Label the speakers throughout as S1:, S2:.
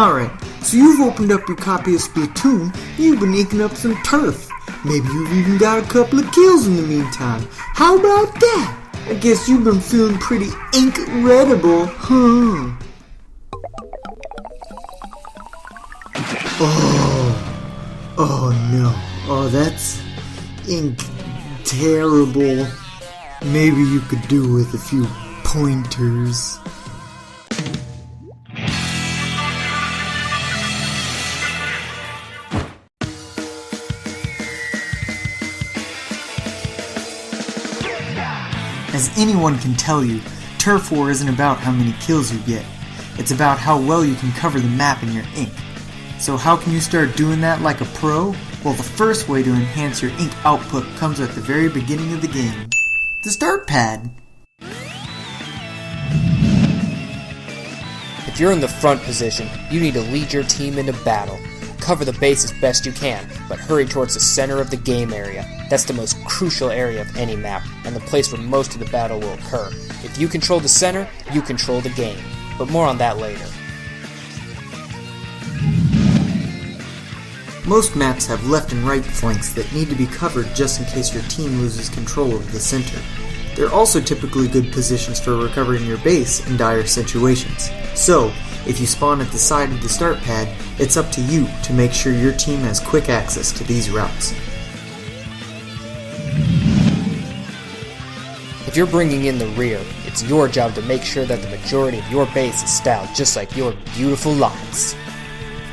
S1: Alright, so you've opened up your copy of Splatoon, you've been inking up some turf. Maybe you've even got a couple of kills in the meantime. How about that? I guess you've been feeling pretty ink-readable, huh? Oh no. Oh, that's ink terrible. Maybe you could do with a few pointers. As anyone can tell you, turf war isn't about how many kills you get. It's about how well you can cover the map in your ink. So how can you start doing that like a pro? Well, the first way to enhance your ink output comes at the very beginning of the game. The start pad.
S2: If you're in the front position, you need to lead your team into battle. Cover the base as best you can, but hurry towards the center of the game area. That's the most crucial area of any map, and the place where most of the battle will occur. If you control the center, you control the game. But more on that later.
S1: Most maps have left and right flanks that need to be covered just in case your team loses control of the center. They're also typically good positions for recovering your base in dire situations. So, if you spawn at the side of the start pad, it's up to you to make sure your team has quick access to these routes.
S2: If you're bringing in the rear, it's your job to make sure that the majority of your base is styled just like your beautiful lines.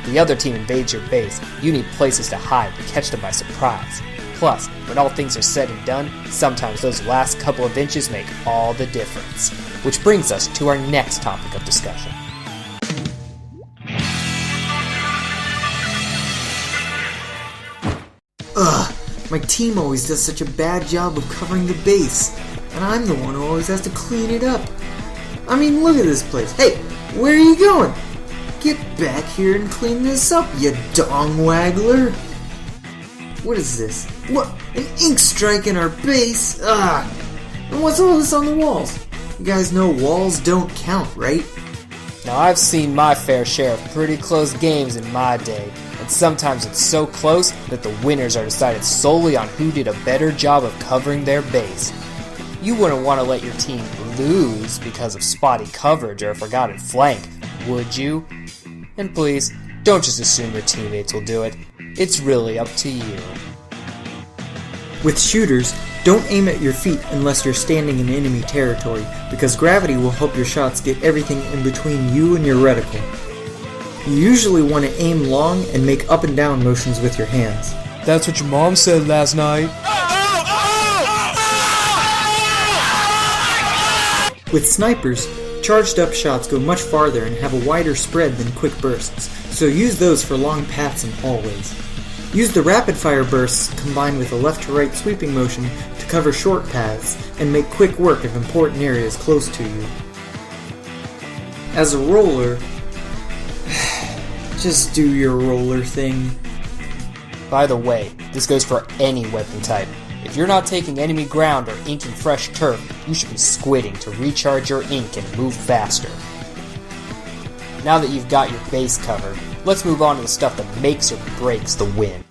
S2: If the other team invades your base, you need places to hide to catch them by surprise. Plus, when all things are said and done, sometimes those last couple of inches make all the difference. Which brings us to our next topic of discussion.
S1: Ugh, my team always does such a bad job of covering the base, and I'm the one who always has to clean it up. I mean, look at this place. Hey, where are you going? Get back here and clean this up, you dong waggler. What is this? What? An ink strike in our base? Ah! And what's all this on the walls? You guys know walls don't count, right?
S2: Now, I've seen my fair share of pretty close games in my day, and sometimes it's so close that the winners are decided solely on who did a better job of covering their base. You wouldn't want to let your team lose because of spotty coverage or a forgotten flank, would you? And please, don't just assume your teammates will do it. It's really up to you.
S1: With shooters, don't aim at your feet unless you're standing in enemy territory, because gravity will help your shots get everything in between you and your reticle. You usually want to aim long and make up and down motions with your hands.
S2: That's what your mom said last night.
S1: With snipers, charged up shots go much farther and have a wider spread than quick bursts, so use those for long paths and always. Use the rapid fire bursts combined with a left to right sweeping motion to cover short paths and make quick work of important areas close to you. As a roller, just do your roller thing.
S2: By the way, this goes for any weapon type. If you're not taking enemy ground or inking fresh turf, you should be squidding to recharge your ink and move faster. Now that you've got your base covered, let's move on to the stuff that makes or breaks the win.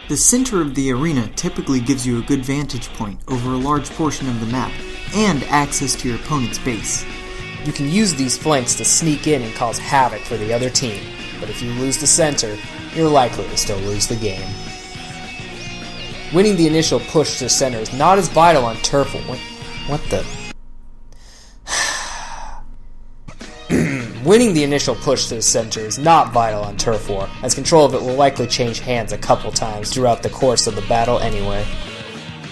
S1: The center of the arena typically gives you a good vantage point over a large portion of the map and access to your opponent's base.
S2: You can use these flanks to sneak in and cause havoc for the other team, but if you lose the center, you're likely to still lose the game. Winning the initial push to the center is not as vital on turf. Winning the initial push to the center is not vital on turf war, as control of it will likely change hands a couple times throughout the course of the battle anyway.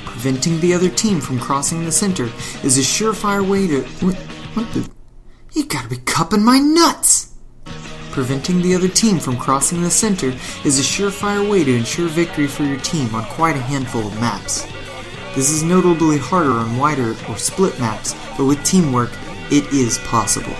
S1: Preventing the other team from crossing the center is a surefire way to... What the... You gotta be cupping my nuts! Preventing the other team from crossing the center is a surefire way to ensure victory for your team on quite a handful of maps. This is notably harder on wider or split maps, but with teamwork, it is possible.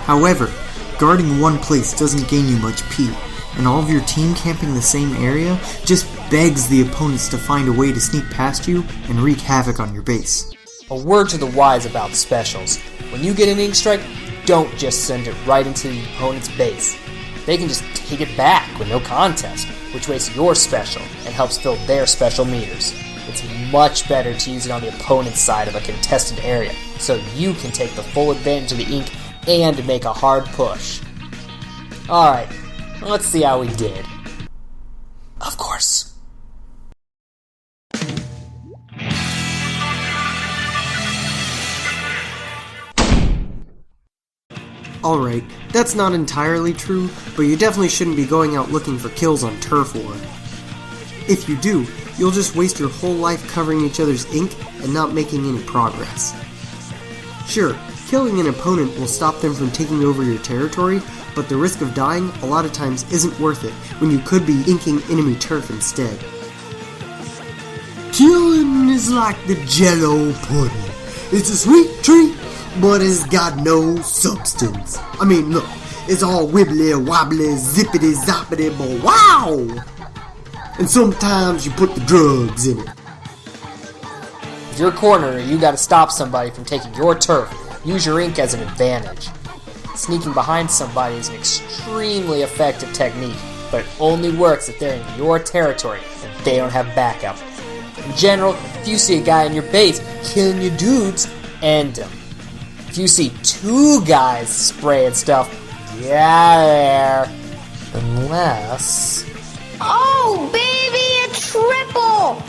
S1: However, guarding one place doesn't gain you much P, and all of your team camping the same area just begs the opponents to find a way to sneak past you and wreak havoc on your base.
S2: A word to the wise about specials. When you get an ink strike, don't just send it right into the opponent's base. They can just take it back with no contest, which wastes your special and helps fill their special meters. It's much better to use it on the opponent's side of a contested area, so you can take the full advantage of the ink and make a hard push. Alright, let's see how we did. Of course.
S1: Alright, that's not entirely true, but you definitely shouldn't be going out looking for kills on Turf War. If you do, you'll just waste your whole life covering each other's ink and not making any progress. Sure, killing an opponent will stop them from taking over your territory, but the risk of dying a lot of times isn't worth it when you could be inking enemy turf instead. Killing is like the Jell-O pudding. It's a sweet treat, but it's got no substance. I mean, look, it's all wibbly wobbly, zippity zoppity, but wow! And sometimes you put the drugs in it.
S2: If you're a cornerer, you gotta stop somebody from taking your turf. Use your ink as an advantage. Sneaking behind somebody is an extremely effective technique, but it only works if they're in your territory and they don't have backup. In general, if you see a guy in your base killing your dudes, end him. If you see two guys spraying stuff, get out of there. Unless...
S3: Oh, baby, a triple!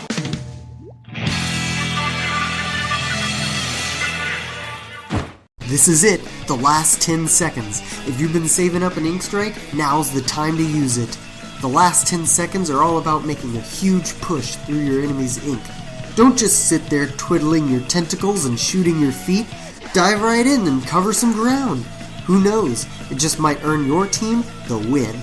S1: This is it, the last 10 seconds. If you've been saving up an ink strike, now's the time to use it. The last 10 seconds are all about making a huge push through your enemy's ink. Don't just sit there twiddling your tentacles and shooting your feet. Dive right in and cover some ground. Who knows, it just might earn your team the win.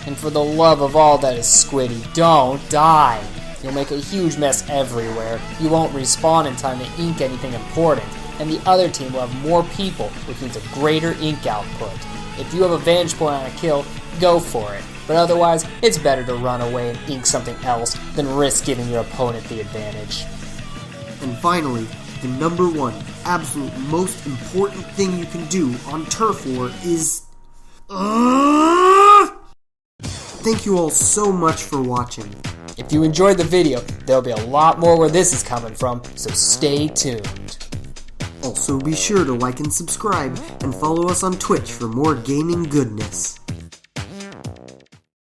S2: And for the love of all that is squiddy, don't die. You'll make a huge mess everywhere. You won't respawn in time to ink anything important, and the other team will have more people, which means a greater ink output. If you have a vantage point on a kill, go for it. But otherwise, it's better to run away and ink something else than risk giving your opponent the advantage.
S1: And finally, the number one, absolute most important thing you can do on Turf War is... Thank you all so much for watching.
S2: If you enjoyed the video, there'll be a lot more where this is coming from, so stay tuned.
S1: Also be sure to like and subscribe, and follow us on Twitch for more gaming goodness.